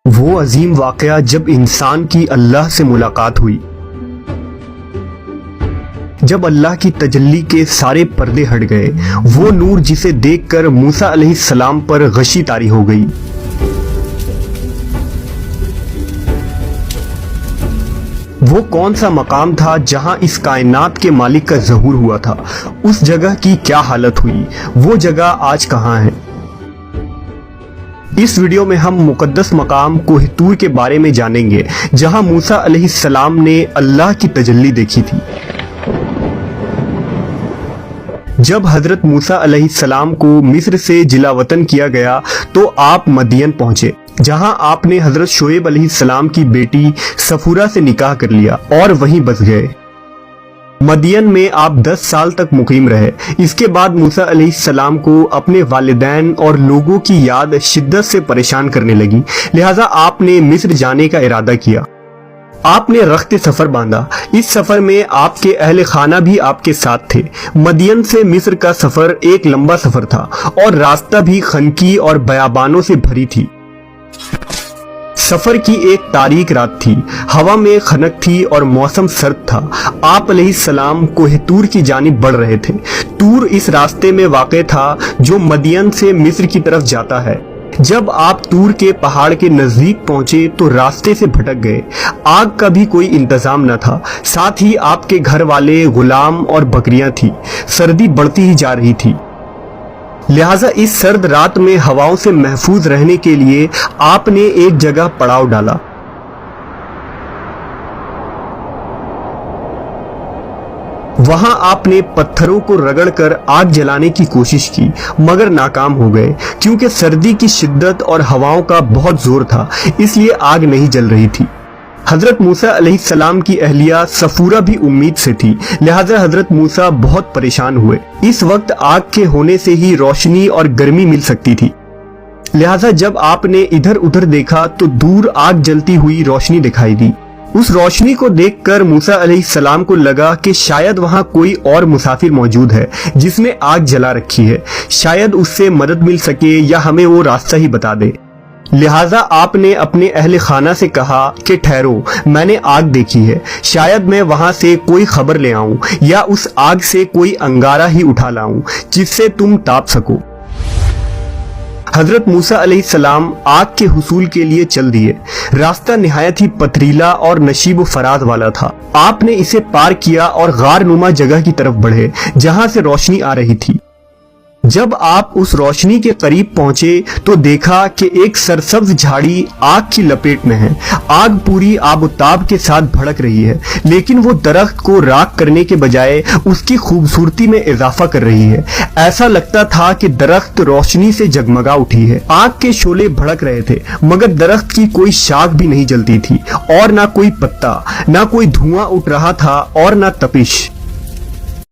وہ عظیم واقعہ جب انسان کی اللہ سے ملاقات ہوئی، جب اللہ کی تجلی کے سارے پردے ہٹ گئے، وہ نور جسے دیکھ کر موسیٰ علیہ السلام پر غشی طاری ہو گئی۔ وہ کون سا مقام تھا جہاں اس کائنات کے مالک کا ظہور ہوا تھا؟ اس جگہ کی کیا حالت ہوئی؟ وہ جگہ آج کہاں ہے؟ اس ویڈیو میں ہم مقدس مقام کوہ طور کے بارے میں جانیں گے، جہاں موسیٰ علیہ السلام نے اللہ کی تجلی دیکھی تھی۔ جب حضرت موسیٰ علیہ السلام کو مصر سے جلا وطن کیا گیا تو آپ مدین پہنچے، جہاں آپ نے حضرت شعیب علیہ السلام کی بیٹی صفورہ سے نکاح کر لیا اور وہیں بس گئے۔ مدین میں آپ 10 سال تک مقیم رہے۔ اس کے بعد موسیٰ علیہ السلام کو اپنے والدین اور لوگوں کی یاد شدت سے پریشان کرنے لگی، لہٰذا آپ نے مصر جانے کا ارادہ کیا۔ آپ نے رخت سفر باندھا۔ اس سفر میں آپ کے اہل خانہ بھی آپ کے ساتھ تھے۔ مدین سے مصر کا سفر ایک لمبا سفر تھا اور راستہ بھی خنکی اور بیابانوں سے بھری تھی۔ سفر کی ایک تاریک رات تھی، ہوا میں خنک تھی اور موسم سرد تھا۔ آپ علیہ السلام کوہ طور کی جانب بڑھ رہے تھے۔ طور اس راستے میں واقع تھا جو مدین سے مصر کی طرف جاتا ہے۔ جب آپ طور کے پہاڑ کے نزدیک پہنچے تو راستے سے بھٹک گئے۔ آگ کا بھی کوئی انتظام نہ تھا، ساتھ ہی آپ کے گھر والے، غلام اور بکریاں تھی۔ سردی بڑھتی ہی جا رہی تھی، لہٰذا اس سرد رات میں ہواؤں سے محفوظ رہنے کے لیے آپ نے ایک جگہ پڑاؤ ڈالا۔ وہاں آپ نے پتھروں کو رگڑ کر آگ جلانے کی کوشش کی، مگر ناکام ہو گئے، کیونکہ سردی کی شدت اور ہواؤں کا بہت زور تھا، اس لیے آگ نہیں جل رہی تھی۔ حضرت موسیٰ علیہ السلام کی اہلیہ صفورہ بھی امید سے تھی، لہٰذا حضرت موسیٰ بہت پریشان ہوئے۔ اس وقت آگ کے ہونے سے ہی روشنی اور گرمی مل سکتی تھی، لہٰذا جب آپ نے ادھر ادھر دیکھا تو دور آگ جلتی ہوئی روشنی دکھائی دی۔ اس روشنی کو دیکھ کر موسیٰ علیہ السلام کو لگا کہ شاید وہاں کوئی اور مسافر موجود ہے جس نے آگ جلا رکھی ہے، شاید اس سے مدد مل سکے یا ہمیں وہ راستہ ہی بتا دے۔ لہٰذا آپ نے اپنے اہل خانہ سے کہا کہ ٹھہرو، میں نے آگ دیکھی ہے، شاید میں وہاں سے کوئی خبر لے آؤں یا اس آگ سے کوئی انگارہ ہی اٹھا لاؤں جس سے تم تاپ سکو۔ حضرت موسیٰ علیہ السلام آگ کے حصول کے لیے چل دیے۔ راستہ نہایت ہی پتھریلا اور نشیب و فراز والا تھا۔ آپ نے اسے پار کیا اور غار نما جگہ کی طرف بڑھے جہاں سے روشنی آ رہی تھی۔ جب آپ اس روشنی کے قریب پہنچے تو دیکھا کہ ایک سرسبز جھاڑی آگ کی لپیٹ میں ہے۔ آگ پوری آب و تاب کے ساتھ بھڑک رہی ہے، لیکن وہ درخت کو راکھ کرنے کے بجائے اس کی خوبصورتی میں اضافہ کر رہی ہے۔ ایسا لگتا تھا کہ درخت روشنی سے جگمگا اٹھی ہے۔ آگ کے شعلے بھڑک رہے تھے، مگر درخت کی کوئی شاخ بھی نہیں جلتی تھی، اور نہ کوئی پتا، نہ کوئی دھواں اٹھ رہا تھا اور نہ تپش۔